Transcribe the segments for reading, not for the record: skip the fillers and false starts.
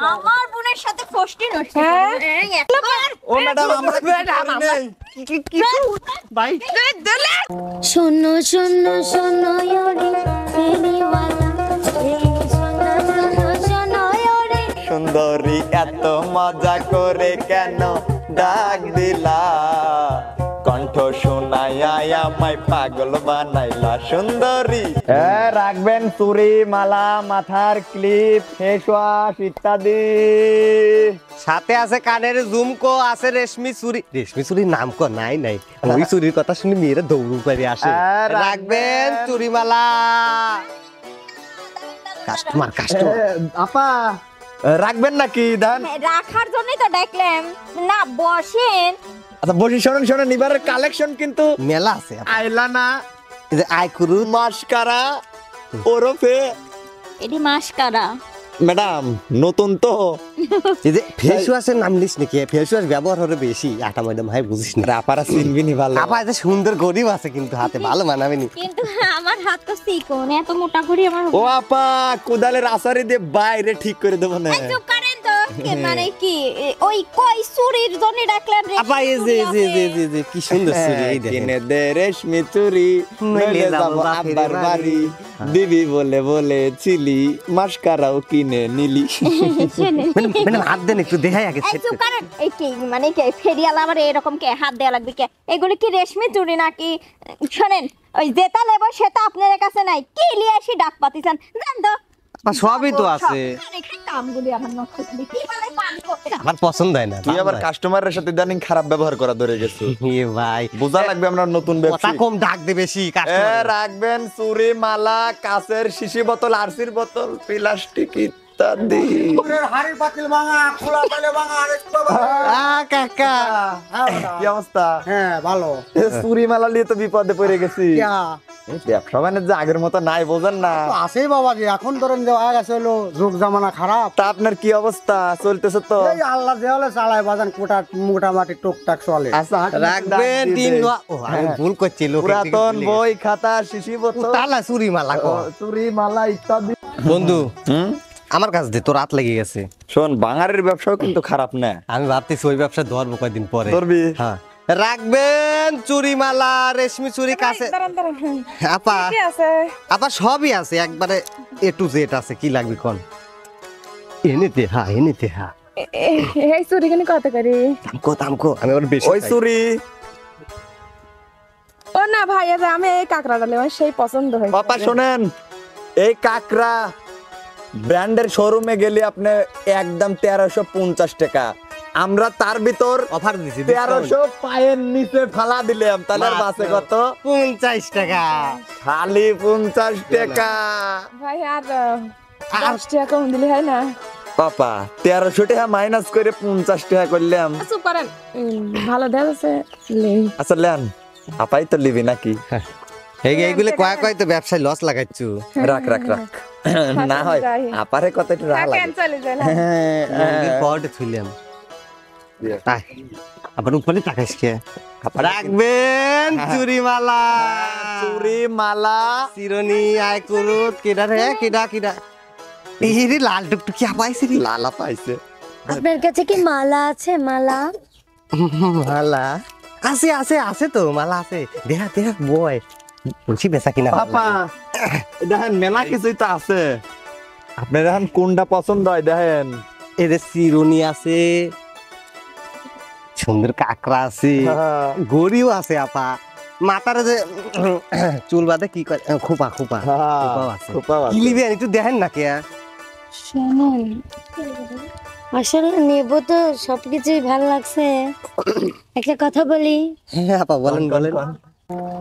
আমার বোনের সাথে ফষ্টি নষ্ট ও ম্যাডাম আমরা নেই ভাই শোনো শোনো শোনো ওরে ফেরিওয়ালা শোনো শোনো শোনো ওরে সুন্দরী এত মজা করে কেন ডাক দিলা কণ্ঠ শোনাইয়া আমায় পাগল বানাইলা সুন্দরী রাখবেন চুড়ি মালা মাথার ক্লিপ ফেস ওয়াশ ইত্যাদি সাথে আছে কানের ঝুমকো আছে রেশমি চুরির নাম কো নাই নাই ওই চুরির কথা শুনে মেয়েরা দৌড় পারি আসে রাখবেন চুরিমালা কাস্টমার আপা রাখবেন নাকি ধান রাখার জন্যই তো ডাকলাম না বসেন আচ্ছা বসি শোনেন শোনেন এবারে কালেকশন কিন্তু মেলা আছে আইলানা এই যে আইকুরু মাস্কারা ওরফে এটি মাস্কারা ম্যাডাম নতুন তো এই যে ফেস ওয়াশের নাম লিস নাকি ফেস ওয়াশ ব্যবহার হরে বেশি আটা ম্যাডাম ভাই বুঝিস না আপারা চিনবি নি ভালো আপা যে সুন্দর গরিব আছে কিন্তু হাতে ভালো মানাবে নি কিন্তু আমার হাত তো চিকন এত মোটা করে আমার ও আপা কোদালের আসারি দিয়ে বাইরে ঠিক করে দেবো না চুপ করেন তো মানে কি ওই কই চুরির জন্য ডাকলেন রে আপা এই যে কি সুন্দর চুরি এই দেখেন কিনে দে রেশমি চুরি নইলে যাব আব্বার বাড়ি দিবি বলে বলেছিলি মাস্কারাও কিনে নিলি মানে হাত দেন একটু দেখাই আগে এই চুপ করেন এই কি মানে কি ফেরিয়াল আবার এরকম কে হাত দেয়া লাগবে কে এগুলো কি রেশমি চুরি নাকি শুনেন ওই যেটা লেবো সেটা আপনার কাছে নাই কি লিয়ে আসি ডাক পাতিছেন জান তো সবই তো আছে কামগুলি আমার নষ্ট করে কি বলে পানি করতে আমার পছন্দ হয় না তুই আবার কাস্টমারের সাথে ইদানিং খারাপ ব্যবহার করা ধরে গেছো এ ভাই বোঝা লাগবে আমরা নতুন কথা ব্যবসা কম ডাক দে বেশি কাস্টমার রাখবেন চুরি মালা কাচের শিশি বোতল আরসির বোতল প্লাস্টিক ইত্যাদি হাড়ির পাতিল ভাঙা খোলা পালে ভাঙা আরেকটু কাকা কি অবস্থা হ্যাঁ ভালো চুরি মালা নিয়ে তো বিপদে পড়ে গেছি এই ব্যবসা বাণিজ্য আগের মতো নাই বোঝেন না আছেই বাবা জি এখন ধরেন যে আগ আছে হলো যুগ জামানা খারাপ তা আপনার কি অবস্থা চলতেছে তো এই আল্লাহ যে হলে চালায় বাজান মোটামুটি টুকটাক চলে আচ্ছা রাখবেন দিন ও আমি ভুল করছি লোক পুরাতন বই খাতা শিশি বোতল তালা চুরি মালা কো চুরি মালা ইত্যাদি বন্ধু আমার কাছে দে তোর রাত লেগে গেছে শোন বাঙালির ব্যবসাও কিন্তু খারাপ না আমি ভাবতেছি ওই ব্যবসা ধরবো কয়েকদিন পরে ধরবি হ্যাঁ রাখবেন চুরি মালা রেশমি চুরি কাছে আপা আপা সবই আছে একবারে এ টু জেড আছে কি লাগবে কোন এনেতে হ্যাঁ এই চুরি কেন কত করে দামকো আমি আবার বেশি ওই চুরি ও না ভাই আমি এই কাকড়াটা নেব সেই পছন্দ হয় পাপা শোনেন এই কাকড়া ব্র্যান্ডের শোরুমে গেলে আপনি একদম 1350 টাকা আমরা তার ভিতর অফার দিছি 1300 পায়ের নিচে ফালা দিলাম তাহলে বাসে কত 50 টাকা খালি 50 টাকা ভাই আর 10 টাকা কম দিলে হয় না পাপা 1300 টাকা মাইনাস করে 50 টাকা করলাম চুপ করেন ভালো দেখ আছে আচ্ছা লেন আপাই তো লিবি নাকি এইগুলো কয় তো ব্যবসায় লস লাগাইছু রাখ রাখ রাখ না হয় আপারে কত একটু রাখ লাগে চলে যায় না পড়ে থইলাম তাই আবার উপরে টাকাইস কে রাখবেন চুরি মালা চুরি মালা চিরনি আয় করুত কিডা রে কিডা এই রে লাল টুকটুকি আপাইছে রে লালা পাইছে আপনার কাছে কি মালা আছে মালা মালা আছে তো মালা আছে দেহা বয় বলছি বেচা কিনা পাপা দেখেন মেলা কিছুই তো আছে আপনি দেখেন কোনটা পছন্দ হয় দেখেন এদের চিরনি আছে সুন্দর কাকড়া আছে গড়িও আছে আপা মাথার যে চুল বাঁধে কি করে খোপা আছে কি লিবে একটু দেখেন না কে শুনুন আসলে নেব তো সবকিছুই ভালো লাগছে একটা কথা বলি হ্যাঁ আপা বলেন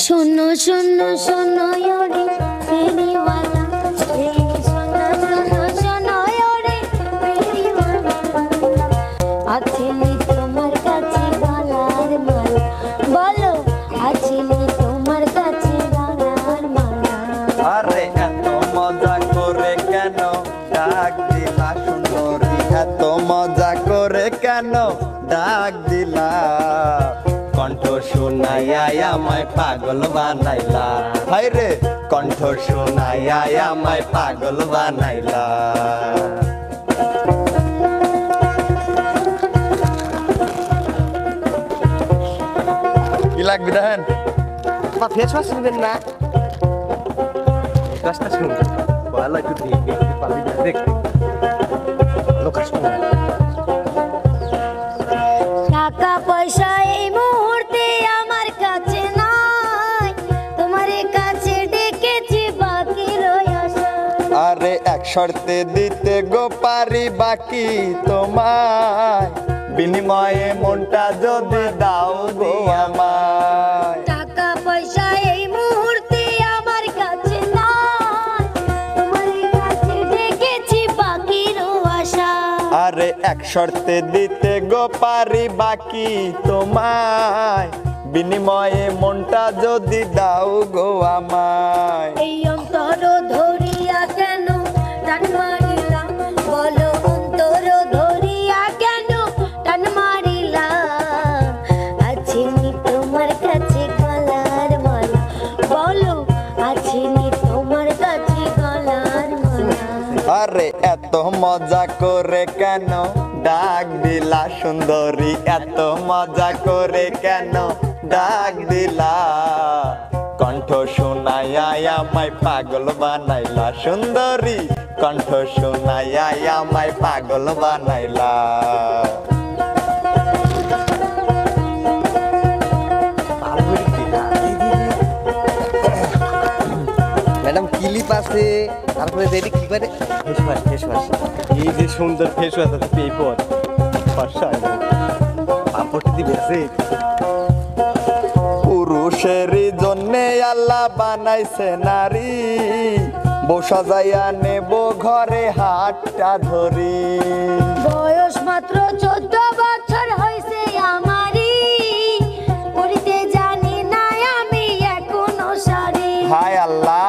শোনো শোনো শোনো ওরে ফেরিওয়ালা শোনো শোনো শোনো ওরে ফেরিওয়ালা আছে তোমার কাছে গলার মালা বলো আছে তোমার কাছে গলার মালা আরে এত মজা করে কেন ডাক দিলা সুন্দরী এত মজা করে কেন ডাক দিলা কণ্ঠ শোনাইয়া আমায় পাগল বানাইলা হায় রে কণ্ঠ শোনাইয়া আমায় পাগল বানাইলা লাগবে দেখেন? আপা ফেস ওয়াশ নেবেন না? কাজটা শুনুন ভালো একটু দেখে পাবি না দেখতে লোক আসবে টাকা পয়সা এই মুহূর্তে আমার কাছে নাই, তোমার কাছে ডেকেছি বাকি রয়াসা। আরে এক শর্তে দিতে গো পারি বাকি তোমায়, বিনিময়ে মনটা যদি দাও গো আমায়। টাকা পয়সা এই মুহূর্তে আমার কাছে নাই, তোমার কাছে ডেকেছি বাকি রয়াসা। আরে এক শর্তে দিতে গো পারি বাকি তোমায়, বিনিময়ে মনটা যদি দাও গো আমায়। এই অন্তর ধরিয়া কেন টান মারিলা, বলো অন্তর ধরিয়া কেন টান মারিলা। আছে নি তোমার কাছে গলার মালা, বলো আছে নি তোমার কাছে গলার মালা। আরে এত মজা করে কেন ডাক দিলা সুন্দরী, এত মজা করে কেন ডাক দিলা। কণ্ঠ শোনাইয়া আমায় পাগল বানাইলা সুন্দরী, কণ্ঠ শোনাইয়া আমায় পাগল বানাইলা। ম্যাডাম ক্লিপ আছে তারপরে যেটি কি করে ফেস ওয়াশ এই যে সুন্দর ফেস ওয়াশ আছে পেপর ফর্সা পাম্পটি দিবে আছে পুরুষেরই জন্যে আল্লাহ বানাইছে নারী, বসা যাইয়া নেব ঘরে হাতটা ধরি। বয়স মাত্র 14 বছর হয়েছে আমারই, পড়িতে জানি না আমি এখনো শাড়ি। হায় আল্লাহ,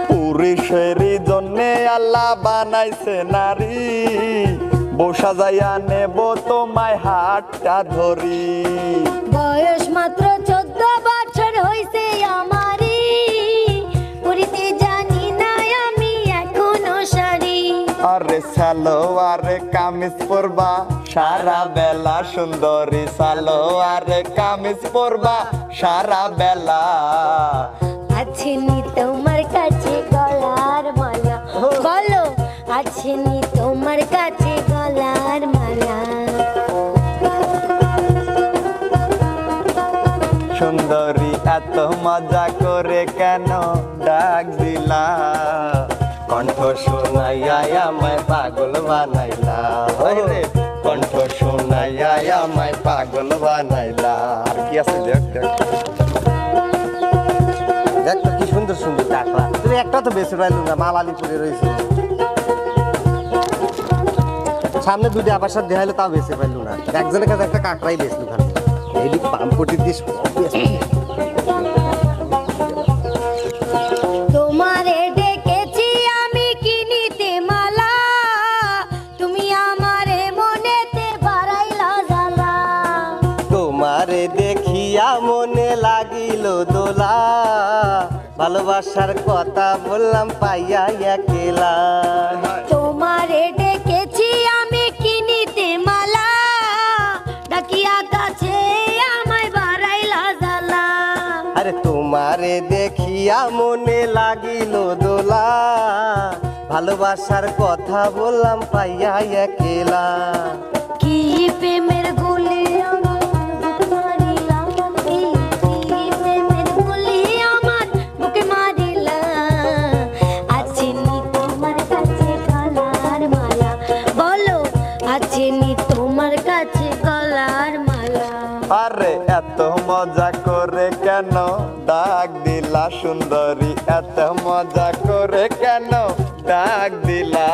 পুরুষেরই জন্যে আল্লাহ বানাইছে নারী, বসা যাইয়া নেব তোমায় হাতটা ধরি। বয়স মাত্র 14 বছর হয়েছে আমারই, পড়িতে জানি না আমি এখনো শাড়ি। আরে সালোয়ারে কামিজ পরবা সারা বেলা সুন্দরী, সালোয়ারে কামিজ পরবা সারা বেলা। আছে নি তোমার কাছে গলার মালা, বলো আছে নি তোমার কাছে গলার মালা। সুন্দরী এত মজা করে কেন ডাক দিলা, কণ্ঠ শোনাইয়া আমায় পাগল বানাইলা। রে কণ্ঠ শোনাইয়া আমায় পাগল বানাইলা। আর কি আছে দেখ দেখ দেখ তো কি সুন্দর সুন্দর টাকলা, তুমি একটা তো বেশি পাইলো না, মালালি পরে রয়েছে সামনে দুটো আবার সাথে দেখাইলো তাও বেশি পাইলো না, একজনের কাছে একটা কাকড়াই বেশলো খালি এই পাম্পটি দিয়ে তোমারে ডেকেছি আমি কিনিতে মালা, তুমি আমারে মনেতে বাড়াইলা জ্বালা। তোমারে দেখিয়া মনে লাগিল দোলা, ভালোবাসার কথা বললাম পাইয়া একলা। তোমারে ডেকেছি আমি কিনিতে মালা, ডাকিয়া কাছে আমায় বাড়াইলা জ্বালা। আরে তোমারে দেখিয়া মনে লাগিল দোলা, ভালোবাসার কথা বললাম পাইয়া একলা। কি প্রেমের গুলি আমার বুকে মারিলা, কি প্রেমের গুলি আমার বুকে মারিলা। আছে নি তোমার কাছে গলার মালা, বলো আছে নি তোমার কাছে গলার মালা। আরে এত মজা করে কেন ডাক দিলা সুন্দরী, এত মজা করে কেন ডাক দিলা।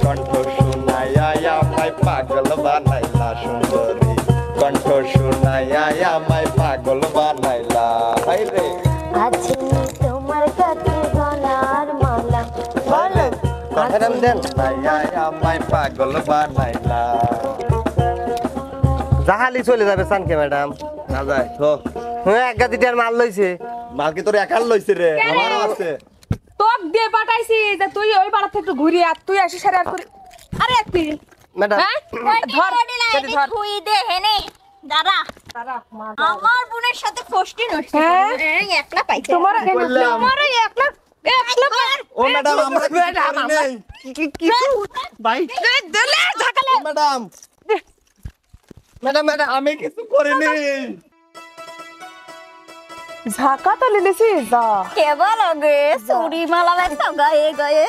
কণ্ঠ শোনাইয়া আমায় পাগল বানাইলা সুন্দরী, কণ্ঠ শোনাইয়া আমায় পাগল বানাইলা। হাই রে আছে নি তোমার কাছে গলার মালা, বলো কথাটা দেন আমায় পাগল বানাইলা। জাহালি চলে যাবে সানকে ম্যাডাম না যায় তো হ্যাঁ এক গাদিটার মাল লইছে মালকে তোর একাল লইছে রে, আমারও আছে। তোক দিয়ে পাঠাইছি যে তুই ওই পাড়া থেকে ঘুরি আর তুই আসিস আর করি। আরে তুই ম্যাডাম হ্যাঁ ধর কেটে ধর তুই দে হেনে দাদা আমার বোনের সাথে ফষ্টি নষ্টি হ্যাঁ? এই একলা পাইছে তোমার বললাম। তোমার এই একলা ও ম্যাডাম আমরা কিছু করি নাই। ভাই দিলে ঝাকালে ও ম্যাডাম ম্যাডাম আমি কিছু করিনি। ঝাকা তো লিলেছি যা কেবল গে চুরি মালা লাগতো গায়ে গায়ে